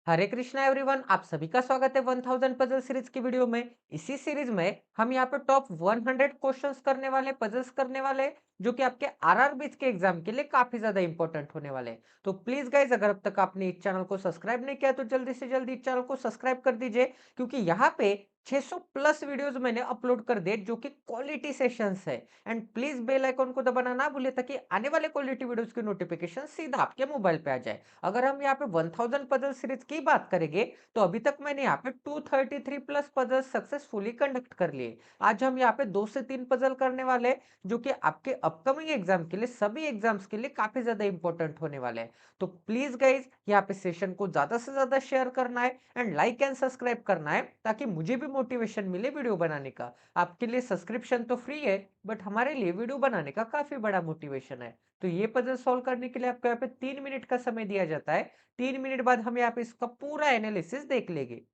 हरे Krishna everyone, आप सभी का स्वागत है 1000 पजल सीरीज की वीडियो में। इसी सीरीज में हम यहाँ पे टॉप 100 क्वेश्चंस करने वाले, पजल्स करने वाले, जो कि आपके आरआरबी के एग्जाम के लिए काफी ज्यादा इंपॉर्टेंट होने वाले हैं। तो प्लीज गाइज, अगर अब तक आपने इस चैनल को सब्सक्राइब नहीं किया तो जल्दी से जल्दी इस चैनल को सब्सक्राइब कर दीजिए, क्योंकि यहाँ पे 600 प्लस वीडियोस मैंने अपलोड कर दिए जो कि क्वालिटी सेशंस है। एंड प्लीज बेल आइकन को दबाना ना भूले, ताकि आने वाले क्वालिटी वीडियोस की नोटिफिकेशन सीधा आपके मोबाइल पे आ जाए। अगर हम यहाँ पे 1000 पजल सीरीज की बात करेंगे, तो अभी तक मैंने यहाँ पे 233 प्लस पजल सक्सेसफुली कंडक्ट कर लिए। आज हम यहाँ पे 2 से 3 पजल करने वाले हैं, जो कि आपके अपकमिंग एग्जाम के लिए, सभी एग्जाम्स के लिए काफी ज्यादा इंपॉर्टेंट होने वाले हैं। तो प्लीज गाइज, यहाँ पे सेशन को ज्यादा से ज्यादा शेयर करना है एंड लाइक एंड सब्सक्राइब करना है, ताकि मुझे भी मोटिवेशन मिले वीडियो बनाने का। आपके लिए सब्सक्रिप्शन तो फ्री है, बट हमारे लिए वीडियो बनाने का काफी बड़ा मोटिवेशन है। तो ये पजल सॉल्व करने के लिए आपको यहाँ पे 3 मिनट का समय दिया जाता है। 3 मिनट बाद हम यहाँ पे इसका पूरा एनालिसिस देख लेंगे।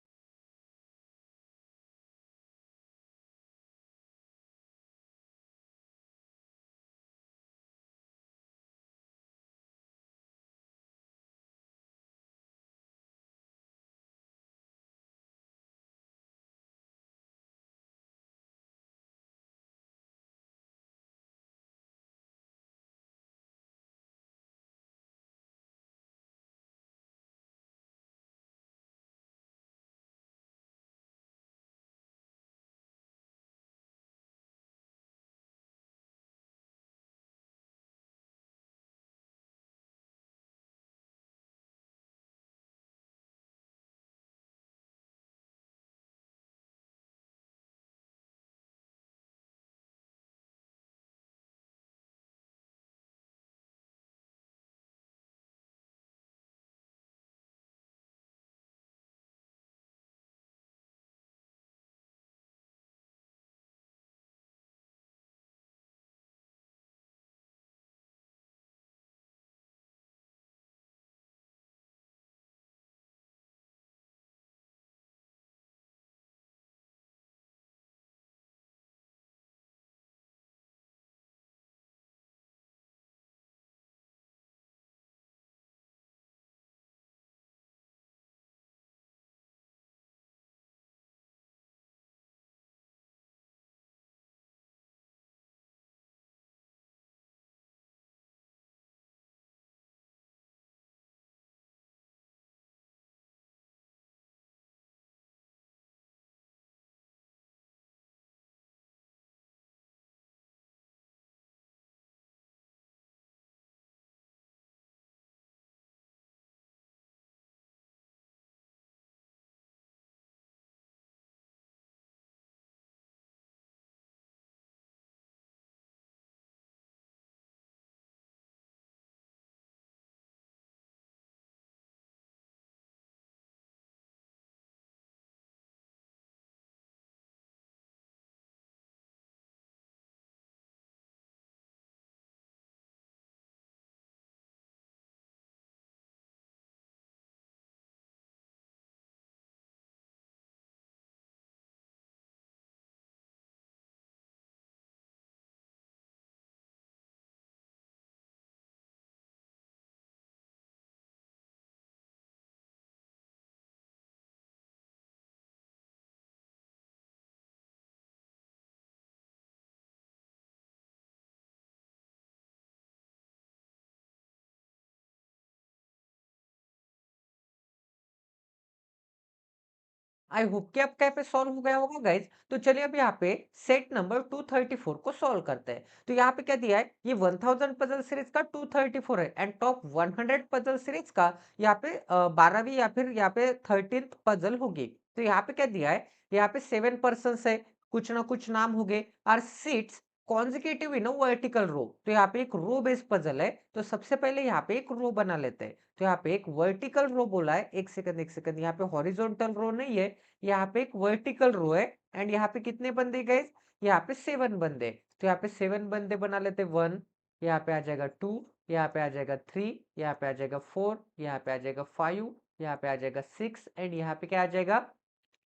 आई होप कि आपका यहाँ पे सॉल्व हो गया होगा गाइज। तो चलिए अब यहाँ पे सेट नंबर 234 को सॉल्व करते हैं। तो यहाँ पे क्या दिया है, ये 1000 पजल सीरीज का 234 है एंड टॉप 100 पजल सीरीज का यहाँ पे 12वीं या फिर यहाँ पे 13th पजल होगी। तो यहाँ पे क्या दिया है, यहाँ पे 7 पर्सन है, कुछ ना कुछ नाम हो गए, are seats consecutive in vertical row. तो यहाँ पे एक रो बेस्ड पजल है, तो सबसे पहले यहाँ पे एक रो बना लेते हैं। तो यहाँ पे एक वर्टिकल रो बोला है, एक सेकंड एक सेकंड, यहाँ पे हॉरिजॉन्टल रो नहीं है, यहाँ पे एक वर्टिकल रो है। एंड यहाँ पे कितने बंदे गए, यहाँ पे 7 बंदे। तो यहाँ पे 7 बंदे बना लेते, 1, यहाँ पे आ जाएगा 2, यहाँ पे आ जाएगा 3, यहाँ पे आ जाएगा 4, यहाँ पे आ जाएगा 5, यहाँ पे आ जाएगा 6 एंड यहाँ पे क्या आ जाएगा,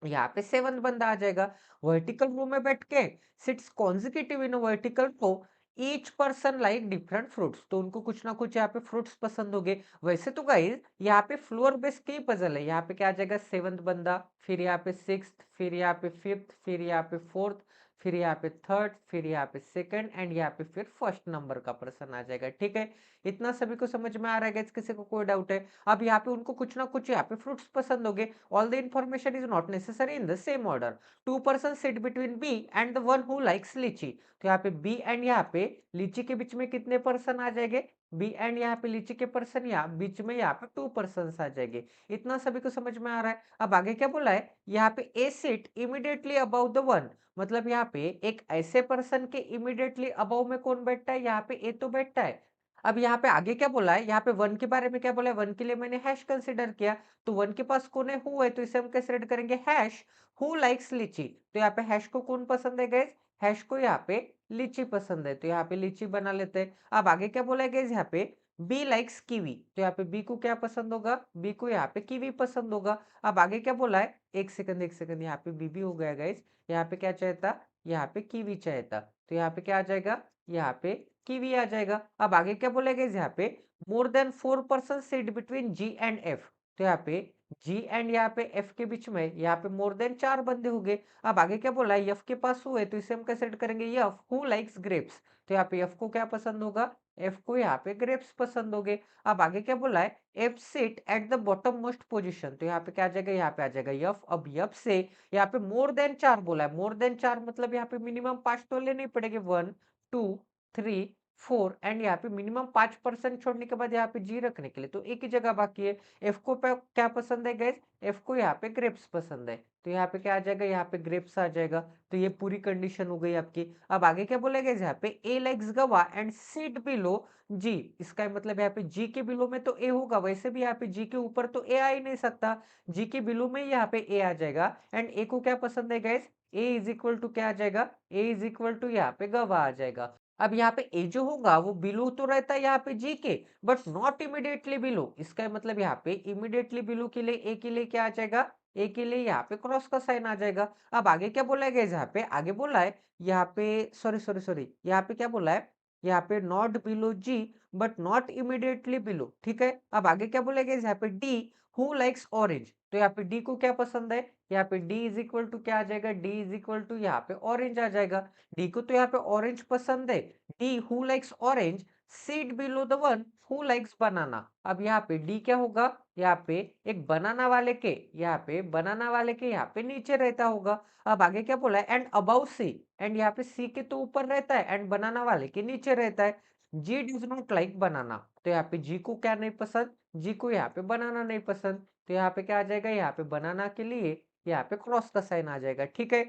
यहाँ पे 7 बंदा आ जाएगा। वर्टिकल रो में बैठ के sits consecutive in vertical row each person like different fruits, तो उनको कुछ ना कुछ यहाँ पे फ्रूट्स पसंद होंगे। वैसे तो गाइस यहाँ पे फ्लोर बेस की पजल है, यहाँ पे क्या आ जाएगा सेवंथ बंदा, फिर यहाँ पे सिक्स्थ, फिर यहाँ पे फिफ्थ, फिर यहाँ पे फोर्थ, फिर यहाँ पे थर्ड, फिर यहाँ पे सेकंड एंड यहाँ पे फिर फर्स्ट नंबर का पर्सन आ जाएगा। ठीक है, इतना सभी को समझ में आ रहा है गाइस? किसी को कोई डाउट है? अब यहाँ पे उनको कुछ ना कुछ यहाँ पे फ्रूट्स पसंद होंगे। All the information is not necessary in the same order. Two person sit between B and the one who likes litchi, तो यहाँ पे बी एंड यहाँ पे लीची के बीच में कितने पर्सन आ जाएंगे? बी एंड यहाँ पे लीची के पर्सन या बीच में यहाँ पे टू पर्सन आ जाएंगे। इतना सभी को समझ में आ रहा है? अब आगे क्या बोला है? यहाँ पे a seat immediately above the one, मतलब यहाँ पे एक ऐसे पर्सन के इमीडिएटली अबाउ में कौन बैठता है? यहाँ पे ए तो बैठता है। अब यहाँ पे आगे क्या बोला है? यहाँ पे वन के बारे में क्या बोला है? वन के लिए मैंने हैश कंसिडर किया, तो वन के पास कौन है? हु है, तो इसे हम कैसे रेड करेंगे? हैश हु लाइक्स लीची, तो यहाँ पे हैश को कौन पसंद है गाइस? हैश को यहाँ पे लीची पसंद है, तो यहाँ पे लीची बना लेते हैं। अब आगे क्या बोला है गाइस? यहाँ पे बी लाइक्स कीवी, तो यहाँ पे बी को क्या पसंद होगा? बी को यहाँ पे कीवी पसंद होगा। अब आगे क्या बोला है? एक सेकंड एक सेकंड, यहाँ पे बी भी हो गया गाइस। यहाँ पे क्या चाहता? यहाँ पे कीवी चाहता, तो यहाँ पे क्या आ जाएगा? यहाँ पे कीवी आ जाएगा। अब आगे क्या बोला गाइस? यहाँ पे more than 4 person sit between ji and F, तो यहाँ पे जी एंड यहाँ पे एफ के बीच में यहाँ पे मोर देन 4 बंदे हो गए। अब आगे क्या बोला है? एफ के पास हु है, तो इसे हम कैसे सेट करेंगे? एफ हु लाइक्स ग्रेप्स, तो यहाँ पे एफ को क्या पसंद होगा? एफ को यहाँ पे ग्रेप्स पसंद हो गए। अब आगे क्या बोला है? F sit at the bottom most position, तो यहाँ पे क्या आ जाएगा? यहाँ पे आ जाएगा एफ। अब एफ से यहाँ पे मोर देन 4 बोला है, मोर देन 4 मतलब यहाँ पे मिनिमम 5 तो लेने पड़ेंगे, 1 2 3 4 एंड यहाँ पे मिनिमम 5% छोड़ने के बाद यहाँ पे जी रखने के लिए तो एक ही जगह बाकी है। एफ को क्या पसंद है गाइस? एफ को यहाँ पे ग्रेप्स पसंद है, तो यहाँ पे क्या आ जाएगा? यहाँ पे ग्रेप्स आ जाएगा। तो ये पूरी कंडीशन हो गई आपकी। अब आगे क्या बोलेगा? यहाँ पे ए लाइक्स गवा एंड सीट बिलो जी, इसका मतलब यहाँ पे जी के बिलो में तो ए होगा, वैसे भी यहाँ पे जी के ऊपर तो ए आ ही नहीं सकता, जी के बिलो में यहाँ पे ए आ जाएगा। एंड ए को क्या पसंद है guys? A is equal to क्या आ जाएगा? ए इज इक्वल टू यहाँ पे गवा आ जाएगा। अब यहाँ पे ए जो होगा वो बिलो तो रहता है यहाँ पे जी के, बट नॉट इमीडिएटली बिलो, इसका मतलब यहाँ पे इमीडिएटली बिलो के लिए ए के लिए क्या आ जाएगा? ए के लिए यहाँ पे क्रॉस का साइन आ जाएगा। अब आगे क्या बोला है यहाँ पे? आगे बोला है यहाँ पे सॉरी सॉरी सॉरी, यहाँ पे क्या बोला है? यहाँ पे not below G but not immediately below. ठीक है, अब आगे क्या बोलेगा यहाँ पे? डी हु लाइक्स ऑरेंज, तो यहाँ पे डी को क्या पसंद है? यहाँ पे डी इज इक्वल टू क्या आ जाएगा? डी इज इक्वल टू यहाँ पे ऑरेंज आ जाएगा। डी को तो यहाँ पे ऑरेंज पसंद है। D who likes orange seat below the one who likes banana. अब यहाँ पे डी क्या होगा? यहाँ पे एक बनाना वाले के, यहाँ पे बनाना वाले के यहाँ पे नीचे रहता होगा। अब आगे क्या बोला है? एंड अबाउ सी, एंड यहाँ पे सी के तो ऊपर रहता है एंड बनाना वाले के नीचे रहता है। जी डज नॉट लाइक बनाना, तो यहाँ पे जी को क्या नहीं पसंद? जी को यहाँ पे बनाना नहीं पसंद, तो यहाँ पे क्या आ जाएगा? यहाँ पे बनाना के लिए यहाँ पे क्रॉस का साइन आ जाएगा। ठीक है,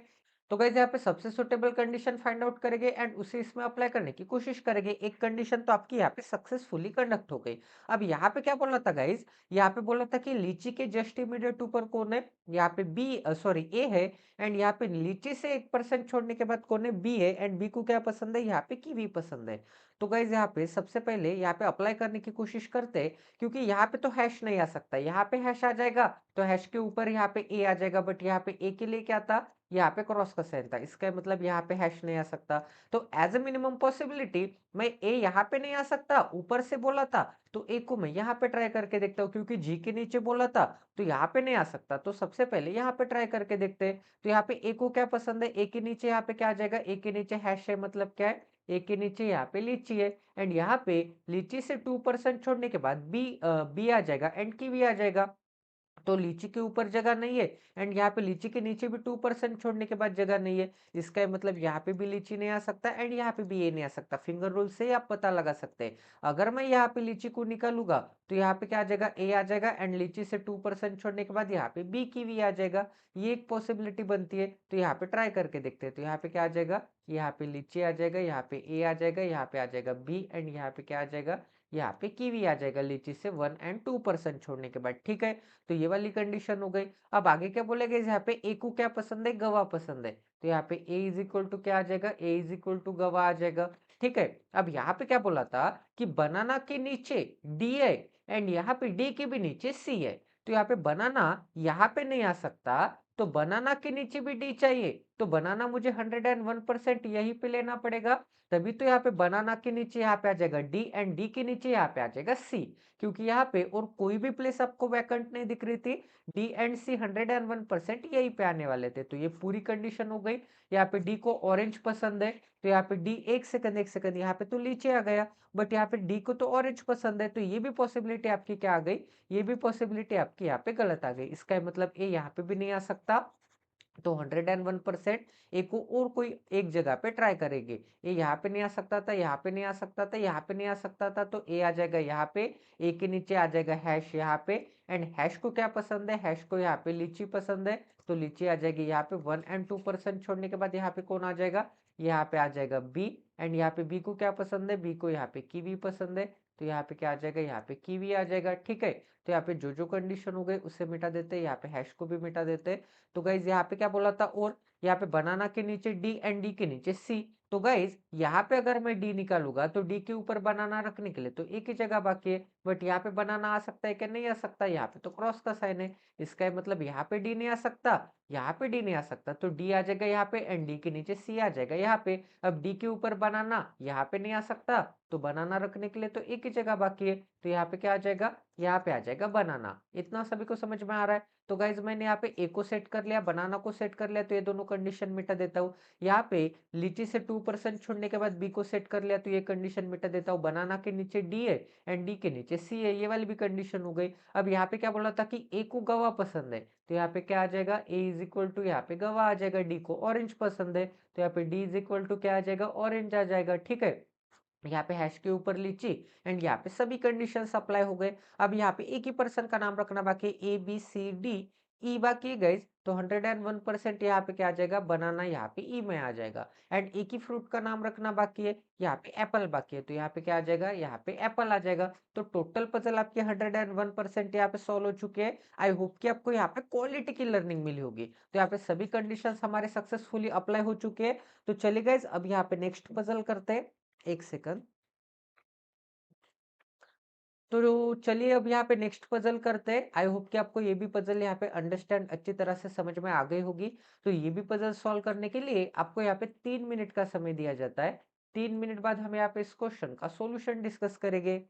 तो गाइस यहाँ पे सबसे सुटेबल कंडीशन फाइंड आउट करेंगे एंड उसे इसमें अप्लाई करने की कोशिश करेंगे। एक कंडीशन तो आपकी यहाँ पे सक्सेसफुली कंडक्ट हो गई। अब यहाँ पे क्या बोला था गाइस? यहाँ पे बोला था कि लीची के जस्ट इमीडिएट ऊपर कौन है? यहाँ पे बी सॉरी ए है, एंड यहाँ पे लीची से 1% छोड़ने के बाद कौन है? बी है, एंड बी को क्या पसंद है? यहाँ पे कीवी पसंद है। तो गाइस यहाँ पे सबसे पहले यहाँ पे अप्लाई करने की कोशिश करते हैं, क्योंकि यहाँ पे तो हैश नहीं आ सकता, यहाँ पे हैश आ जाएगा तो हैश के ऊपर यहाँ पे ए आ जाएगा, बट यहाँ पे ए के लिए क्या था? यहाँ पे क्रॉस का साइन था, इसका मतलब यहाँ पे हैश नहीं आ सकता। तो एज ए मिनिमम पॉसिबिलिटी मैं ए यहाँ पे नहीं आ सकता, ऊपर से बोला था, तो ए को मैं यहाँ पे ट्राई करके देखता हूँ, क्योंकि जी के नीचे बोला था तो यहाँ पे नहीं आ सकता, तो सबसे पहले यहाँ पे ट्राई करके देखते हैं। तो यहाँ पे ए को क्या पसंद है? ए के नीचे यहाँ पे क्या आ जाएगा? ए के नीचे हैश है, मतलब क्या है? ए के नीचे यहाँ पे लीची है, एंड यहाँ पे लीची से 2% छोड़ने के बाद बी आ जाएगा एंड कीवी आ जाएगा। तो लीची के ऊपर जगह नहीं है एंड यहाँ पे लीची के नीचे भी 2% छोड़ने के बाद जगह नहीं है, इसका मतलब यहाँ पे भी लीची नहीं आ सकता एंड यहाँ पे भी ये नहीं आ सकता। फिंगर रूल से आप पता लगा सकते हैं। अगर मैं यहाँ पे लीची को निकालूंगा तो यहाँ पे क्या आ जाएगा? ए आ जाएगा, एंड लीची से 2% छोड़ने के बाद यहाँ पे बी कीवी आ जाएगा। ये एक पॉसिबिलिटी बनती है, तो यहाँ पे ट्राई करके देखते हैं। तो यहाँ पे क्या आ जाएगा? यहाँ पे लीची आ जाएगा, यहाँ पे ए आ जाएगा, यहाँ पे आ जाएगा बी, एंड यहाँ पे क्या आ जाएगा? यहाँ पे कीवी आ जाएगा लीची से 1 एंड 2% छोड़ने के बाद। ठीक है, तो ये वाली कंडीशन हो गई। अब आगे क्या बोलेगा? यहाँ पे ए को क्या पसंद है? गवा पसंद है, तो यहाँ पे ए इज इक्वल टू क्या आ जाएगा? ए इज इक्वल टू गवा आ जाएगा। ठीक है, अब यहाँ पे क्या बोला था कि बनाना के नीचे डी है एंड यहाँ पे डी के भी नीचे सी है, तो यहाँ पे बनाना यहाँ पे नहीं आ सकता, तो बनाना के नीचे भी डी चाहिए, तो बनाना मुझे 101% यहीं पे लेना पड़ेगा। तभी तो यहाँ पे बनाना के नीचे यहाँ पे आ जाएगा डी एंड डी के नीचे यहाँ पे आ जाएगा सी, क्योंकि यहाँ पे और कोई भी प्लेस आपको वैकेंट नहीं दिख रही थी। डी एंड सी 101% यहीं पे आने वाले थे, तो ये पूरी कंडीशन हो गई। यहाँ पे डी को ऑरेंज पसंद है, तो यहाँ पे डी एक सेकंड यहाँ पे तो नीचे आ गया, बट यहाँ पे डी को तो ऑरेंज पसंद है, तो ये भी पॉसिबिलिटी आपकी क्या आ गई, ये भी पॉसिबिलिटी आपकी यहाँ पे गलत आ गई। इसका मतलब ए यहाँ पे भी नहीं आ सकता। तो 101% ए को और कोई एक जगह पे ट्राई करेंगे। ए यहाँ पे नहीं आ सकता था, यहाँ पे नहीं आ सकता था, यहाँ पे नहीं आ सकता था, तो ए आ जाएगा यहाँ पे। ए के नीचे आ जाएगा हैश यहाँ पे। एंड हैश को क्या पसंद है, हैश को यहाँ पे लीची पसंद है, तो लीची आ जाएगी यहाँ पे। 1 और 2% छोड़ने के बाद यहाँ पे कौन आ जाएगा, यहाँ पे आ जाएगा बी। एंड यहाँ पे बी को क्या पसंद है, बी को यहाँ पे कीवी पसंद है, तो यहाँ पे क्या आ जाएगा, यहाँ पे कीवी आ जाएगा। ठीक है, तो यहाँ पे जो जो कंडीशन हो गई उससे मिटा देते हैं, यहाँ पे हैश को भी मिटा देते हैं। तो गाइज यहाँ पे क्या बोला था, और यहाँ पे बनाना के नीचे डी एंड डी के नीचे सी। तो गाइज यहाँ पे अगर मैं डी निकालूंगा तो डी के ऊपर बनाना रखने के लिए तो एक ही जगह बाकी है, बट यहाँ पे बनाना आ सकता है क्या, नहीं आ सकता, यहाँ पे तो क्रॉस का साइन है। इसका मतलब यहाँ पे डी नहीं आ सकता, यहाँ पे डी नहीं आ सकता, तो डी आ जाएगा यहाँ पे एंड डी के नीचे सी आ जाएगा यहाँ पे। अब डी के ऊपर बनाना यहाँ पे नहीं आ सकता, तो बनाना रखने के लिए तो एक ही जगह बाकी है, तो यहाँ पे क्या आ जाएगा, यहाँ पे आ जाएगा बनाना। इतना सभी को समझ में आ रहा है। तो गाइज मैंने यहाँ पे ए को सेट कर लिया, बनाना को सेट कर लिया, तो ये दोनों कंडीशन मिटा देता हूँ। यहाँ पे लीची से 2% छोड़ने के बाद बी को सेट कर लिया, तो ये कंडीशन मिटा देता हूँ। बनाना के नीचे डी है एंड डी के नीचे सी है, ये वाली भी कंडीशन हो गई। अब यहाँ पे क्या बोला था कि ए को गवा पसंद है, तो यहाँ पे क्या आ जाएगा, ए इज इक्वल टू यहाँ पे गवा आ जाएगा। डी को ऑरेंज पसंद है, तो यहाँ पे डी इज इक्वल टू क्या आ जाएगा, ऑरेंज आ जाएगा। ठीक है, यहाँ पे हैश के ऊपर लीची एंड यहाँ पे सभी कंडीशंस अप्लाई हो गए। अब यहाँ पे एक ही पर्सन का नाम रखना बाकी, A B C D E बाकी है गाइज, तो 101% यहाँ पे क्या आ जाएगा, बनाना यहाँ पे ई में आ जाएगा। एंड एक ही फ्रूट का नाम रखना बाकी है, यहाँ पे एप्पल बाकी है, तो यहाँ पे क्या आ जाएगा, यहाँ पे एप्पल आ जाएगा। तो टोटल पजल आपके 101% यहाँ पे सॉल्व हो चुके हैं। आई होप कि आपको यहाँ पे क्वालिटी की लर्निंग मिली होगी। तो यहाँ पे सभी कंडीशंस हमारे सक्सेसफुली अप्लाई हो चुके हैं। तो चलिए गाइज अब यहाँ पे नेक्स्ट पजल करते हैं। एक सेकंड। तो चलिए अब यहाँ पे नेक्स्ट पजल करते हैं। आई होप कि आपको ये भी पजल यहाँ पे अंडरस्टैंड अच्छी तरह से समझ में आ गई होगी। तो ये भी पजल सॉल्व करने के लिए आपको यहाँ पे 3 मिनट का समय दिया जाता है। 3 मिनट बाद हम यहाँ पे इस क्वेश्चन का सॉल्यूशन डिस्कस करेंगे।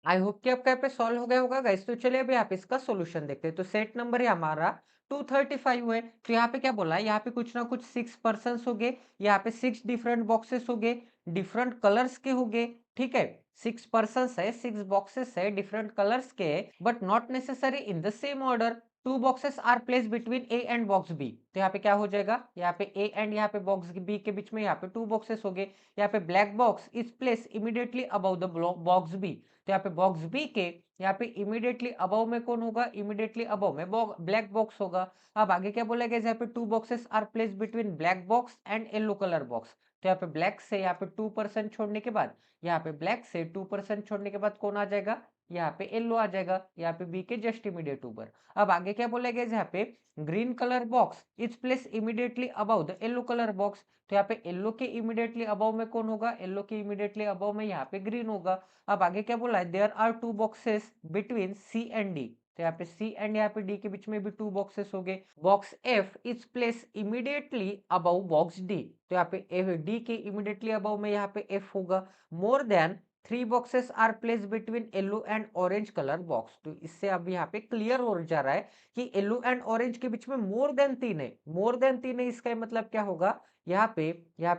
आई होप कि आपका यहाँ पे सॉल्व हो गया होगा गाइस। तो चलिए अभी आप इसका सॉल्यूशन देखते हैं। तो सेट नंबर है हमारा 235 है। तो यहाँ पे क्या बोला है, यहाँ पे कुछ ना कुछ 6 पर्सन्स हो गए, यहाँ पे 6 डिफरेंट बॉक्सेस हो गए, डिफरेंट कलर्स के हो गए। ठीक है, 6 पर्सन्स है, 6 बॉक्सेस है, डिफरेंट कलर्स के, but not necessary in the same order. Two boxes are place between A and box B. तो यहाँ पे क्या हो जाएगा, यहाँ पे ए एंड यहाँ पे बॉक्स बी के बीच में यहाँ पे 2 बॉक्सेस हो गए। यहाँ पे black box is place immediately above the box B. तो यहाँ पे बॉक्स बी के यहाँ पे इमीडिएटली अबव में कौन होगा, इमीडिएटली अबव में ब्लैक बॉक्स होगा। अब आगे क्या बोला गया, यहाँ पे 2 boxes are place between black box and yellow colour box. तो यहाँ पे ब्लैक से यहाँ पे 2% छोड़ने के बाद, यहाँ पे ब्लैक से 2% छोड़ने के बाद कौन आ जाएगा, यहाँ पे येलो आ जाएगा, यहाँ पे बी के जस्ट इमीडिएट ऊपर। अब आगे क्या बोला गया, यहाँ पे green colour box is place immediately above the yellow colour box. तो यहाँ पे येलो के इमीडिएटली अबव में कौन होगा, येलो के इमीडिएटली अबव में यहाँ पे ग्रीन होगा। अब आगे क्या बोला है, there are 2 boxes between C and D. तो यहाँ पे सी एंड यहाँ पे डी के बीच में भी 2 बॉक्सेस हो गए। Box F is place immediately above box D. तो यहाँ पे एफ डी के इमीडिएटली अबव में यहाँ पे एफ होगा। More than 3 boxes are place between yellow and orange colour box. तो इससे अब यहाँ पे क्लियर हो जा रहा है कि येलो एंड ऑरेंज के बीच में मोर देन 3 है, मोर देन 3 है। इसका मतलब क्या होगा, यहाँ पे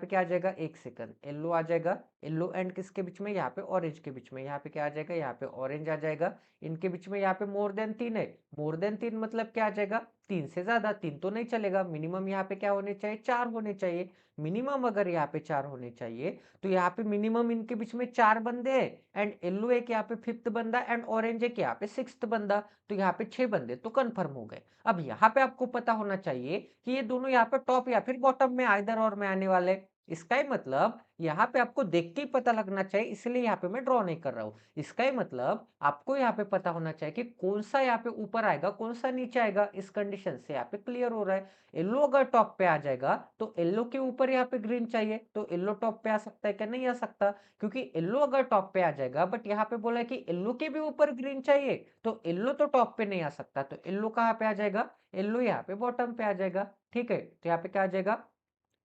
क्या आ जाएगा, एक सेकंड, येलो आ जाएगा, येलो एंड किसके बीच में, यहाँ पे ऑरेंज के बीच में। यहाँ पे क्या आ जाएगा, यहाँ पे ऑरेंज आ जाएगा, इनके बीच में यहाँ पे मोर देन 3 है। मोर देन 3 मतलब क्या आ जाएगा, 3 से ज्यादा। 3 तो नहीं चलेगा, मिनिमम यहाँ पे क्या होने चाहिए, 4 होने चाहिए। मिनिमम अगर यहाँ पे 4 होने चाहिए, तो यहाँ पे मिनिमम इनके बीच में 4 बंदे हैं, एंड येलो एक यहाँ पे 5th बंदा, एंड ऑरेंज एक यहाँ पे 6th बंदा। तो यहाँ पे 6 बंदे तो कंफर्म हो गए। अब यहाँ पे आपको पता होना चाहिए कि ये दोनों यहाँ पे टॉप या फिर बॉटम में आइदर और में आने वाले। इसका ही मतलब यहाँ पे आपको देख के ही पता लगना चाहिए, इसलिए यहाँ पे मैं ड्रॉ नहीं कर रहा हूँ। इसका ही मतलब आपको यहाँ पे पता होना चाहिए कि कौन सा यहाँ पे ऊपर आएगा, कौन सा नीचे आएगा। इस कंडीशन से यहाँ पे क्लियर हो रहा है। येलो अगर टॉप पे आ जाएगा तो येलो के ऊपर यहाँ पे ग्रीन चाहिए, तो येलो टॉप पे आ सकता है क्या, नहीं आ सकता, क्योंकि येलो अगर टॉप पे आ जाएगा, बट यहाँ पे बोला है कि येलो के भी ऊपर ग्रीन चाहिए, तो येलो तो टॉप पे नहीं आ सकता। तो येलो कहाँ पे आ जाएगा, येलो यहाँ पे बॉटम पे आ जाएगा। ठीक है, तो यहाँ पे क्या आ जाएगा,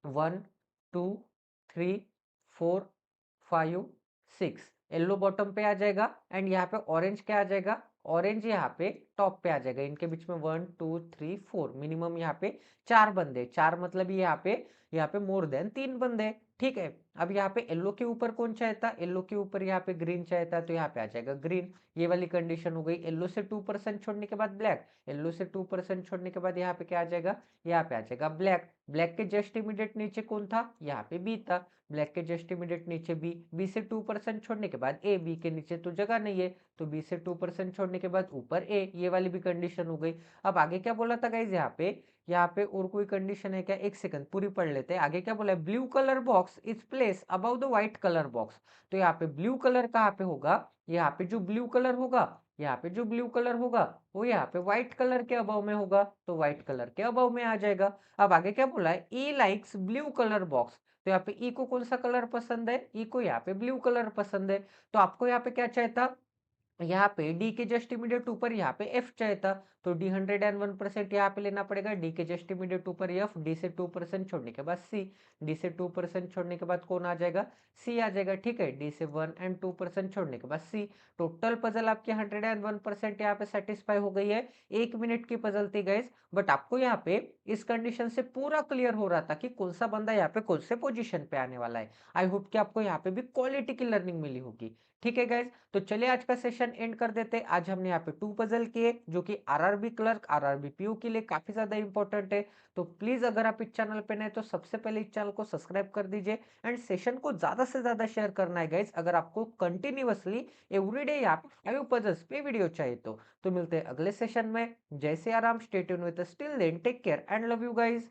1 2 3 4 5 6, येलो बॉटम पे आ जाएगा, एंड यहाँ पे ऑरेंज क्या आ जाएगा, ऑरेंज यहाँ पे टॉप पे आ जाएगा। इनके बीच में 1 2 3 4, मिनिमम यहाँ पे 4 बंदे, 4 मतलब यहाँ पे मोर देन 3 बंदे। ठीक है, अब यहाँ पे येलो के ऊपर कौन चाहता, येलो के ऊपर यहाँ पे ग्रीन चाहता, तो यहाँ पे आ जाएगा ग्रीन। ये वाली कंडीशन हो गई। येलो से 2% छोड़ने के बाद ब्लैक, येलो से 2% छोड़ने के बाद यहाँ पे क्या आ जाएगा, यहाँ पे आ जाएगा ब्लैक। ब्लैक के जस्ट इमीडिएट नीचे कौन था, यहाँ पे बी था। ब्लैक के जस्ट इमीडिएट नीचे बी, बी से 2% छोड़ने के बाद ए, बी के नीचे तो जगह नहीं है, तो बी से 2% छोड़ने के बाद ऊपर ए। ये वाली भी कंडीशन हो गई। अब आगे क्या बोला था गाइज, यहाँ पे और कोई कंडीशन है क्या, एक सेकंड पूरी पढ़ लेते हैं। आगे क्या बोला है, blue colour box is place above the white colour box. तो यहाँ पे ब्लू कलर कहाँ पे होगा, यहाँ पे जो ब्लू कलर होगा, यहाँ पे जो ब्लू कलर होगा वो यहाँ पे व्हाइट कलर के अबव में होगा, तो व्हाइट कलर के अबव में आ जाएगा। अब आगे क्या बोला है, ई लाइक्स ब्लू कलर बॉक्स। तो यहाँ पे ई को कौन सा कलर पसंद है, ई को यहाँ पे ब्लू कलर पसंद है। तो आपको यहाँ पे क्या चाहता, यहाँ पे डी के जस्ट इमीडिएट ऊपर यहाँ पे एफ चाहता, तो डी 101% यहाँ पे लेना पड़ेगा। डी के जस्ट इमीडिएट ऊपर एफ, डी से 2% छोड़ने के बाद सी, डी से 2% छोड़ने के बाद कौन आ जाएगा, सी आ जाएगा। ठीक है, डी से 1 एंड 2% छोड़ने के बाद सी। टोटल पजल आपकी 101% यहाँ पे सेटिस्फाई हो गई है। 1 मिनट की पजल थी गाइस, बट आपको यहाँ पे इस कंडीशन से पूरा क्लियर हो रहा था कि कौन सा बंदा यहाँ पे कौन से पोजीशन पे आने वाला है। आई होप कि आपको यहाँ पे भी क्वालिटी की लर्निंग मिली होगी। ठीक है गाइज, तो चलिए आज का सेशन एंड कर देते हैं। आज हमने यहाँ पे 2 पजल किए जो कि आरआरबी क्लर्क, आरआरबी पीओ के लिए काफी ज्यादा इंपॉर्टेंट है। तो प्लीज अगर आप इस चैनल पे नए तो सबसे पहले इस चैनल को सब्सक्राइब कर दीजिए, एंड सेशन को ज्यादा से ज्यादा शेयर करना है गाइज, अगर आपको कंटिन्यूअसली एवरीडे यहाँ पे 5 पजल्स पे वीडियो चाहिए तो मिलते हैं अगले सेशन में। जय Siya Ram, stay tuned with us, till then take care and love you guys.